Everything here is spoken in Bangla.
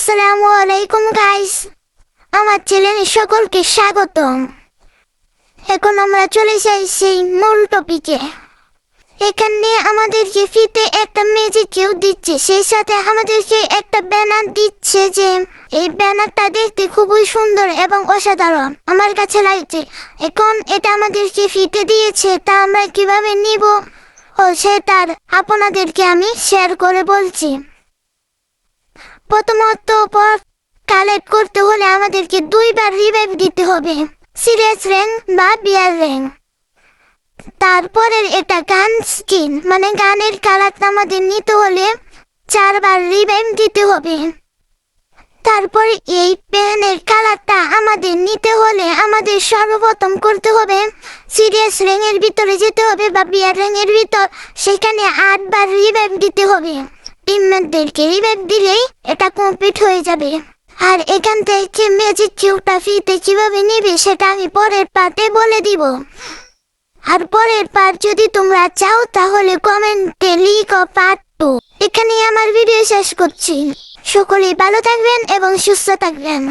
আসসালামু আলাইকুম গাইস, আমার চ্যানেলে সকলকে স্বাগতম। এখন আমরা চলে যাই সেই মূল টপিকে। এখানে আমাদেরকে ফ্রিতে একটা ম্যাজিক কিউ দিচ্ছে, সেই সাথে আমাদেরকে একটা ব্যানার দিচ্ছে, যে এই ব্যানারটা দেখতে খুবই সুন্দর এবং অসাধারণ আমার কাছে লাগছে। এখন এটা আমাদেরকে ফ্রিতে দিয়েছে, তা আমরা কিভাবে নিব ও সেটার আপনাদেরকে আমি শেয়ার করে বলছি। প্রথমত কালেক্ট করতে হলে আমাদেরকে 2বার রিভাইভ দিতে হবে, সিরিয়াস র্যাঙ্ক বা বিয়ার র্যাঙ্ক। তারপরে এটা গান স্কিন মানে গানের কালারটা আমাদের নিতে হলে 4বার রিভাইভ দিতে হবে। তারপরে এই প্যানের কালারটা আমাদের নিতে হলে আমাদের সর্বপ্রথম করতে হবে সিরিয়াস র্যাঙ্কের ভিতরে যেতে হবে বা বিয়ার র্যাঙ্কের ভিতর, সেখানে 8বার রিভাইভ দিতে হবে। টিমমেটদেরকে রিভাইভ দিলেই এটা কমপ্লিট হয়ে যাবে। আর এখান থেকে ম্যাজিক কিউবটা ফ্রিতে কিভাবে নিবে সেটা আমি পরের পার্টে বলে দিব। আর পরের পার্ট যদি তোমরা চাও তাহলে কমেন্টে লিখো পার্ট 2। এখানেই আমার ভিডিও শেষ করছি। সকলেই ভালো থাকবেন এবং সুস্থ থাকবেন।